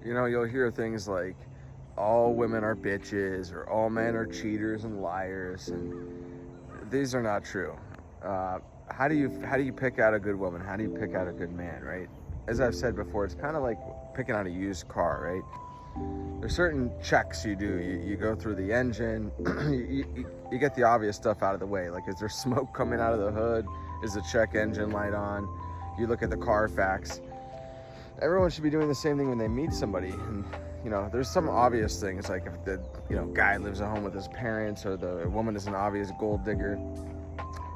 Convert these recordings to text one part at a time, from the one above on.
You'll hear things like all women are bitches or all men are cheaters and liars, and these are not true. Uh, how do you pick out a good woman? How do you pick out a good man, right? As I've said before, it's kind of like picking out a used car, right? There's certain checks you do. You go through the engine, you get the obvious stuff out of the way. Like, is there smoke coming out of the hood? Is the check engine light on? You look at the Carfax. Everyone should be doing the same thing when they meet somebody. And there's some obvious things, like if the guy lives at home with his parents, or the woman is an obvious gold digger.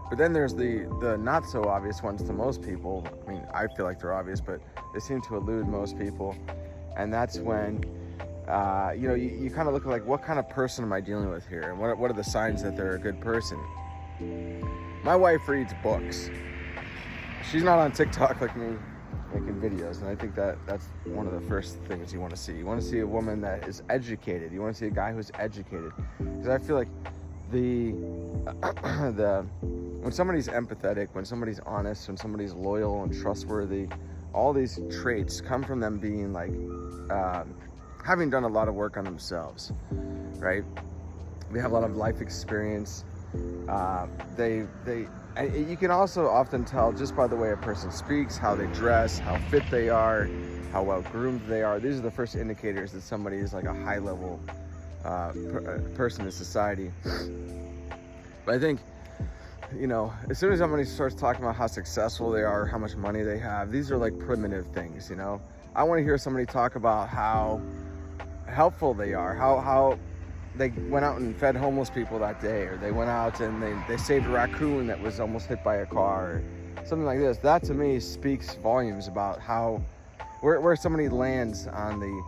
But then there's the not so obvious ones to most people. I mean, I feel like they're obvious, but they seem to elude most people. And that's when you kind of look at, like, what kind of person am I dealing with here, and what are the signs that they're a good person. My wife reads books. She's not on TikTok like me, making videos, and I think that's one of the first things you want to see. You want to see a woman that is educated. You want to see a guy who's educated, because I feel like the when somebody's empathetic, when somebody's honest, when somebody's loyal and trustworthy, all these traits come from them being like having done a lot of work on themselves, right? They have a lot of life experience. You can also often tell just by the way a person speaks, how they dress, how fit they are, how well groomed they are. These are the first indicators that somebody is like a high level person in society. But I think, as soon as somebody starts talking about how successful they are, how much money they have, these are like primitive things. I want to hear somebody talk about how helpful they are, how they went out and fed homeless people that day, or they went out and they saved a raccoon that was almost hit by a car, or something like this. That to me speaks volumes about where somebody lands on the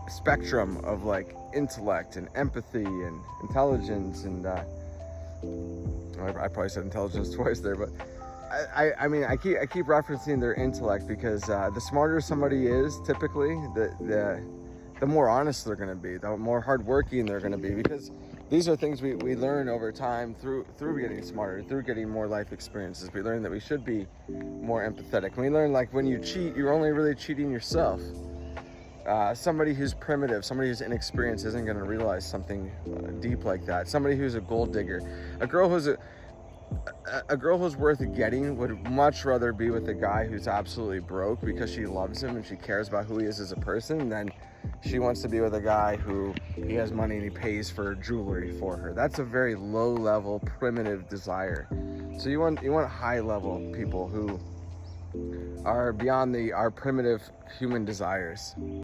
spectrum of like intellect and empathy and intelligence. And I probably said intelligence twice there, but I mean I keep referencing their intellect, because the smarter somebody is, typically the more honest they're going to be, the more hardworking they're going to be, because these are things we learn over time through getting smarter, through getting more life experiences. We learn that we should be more empathetic. We learn, like, when you cheat, you're only really cheating yourself. Somebody who's primitive, somebody who's inexperienced, isn't going to realize something deep like that. Somebody who's a gold digger, a girl who's worth getting would much rather be with a guy who's absolutely broke because she loves him and she cares about who he is as a person, than she wants to be with a guy who he has money and he pays for jewelry for her. That's a very low level, primitive desire. So you want high level people who are beyond our primitive human desires.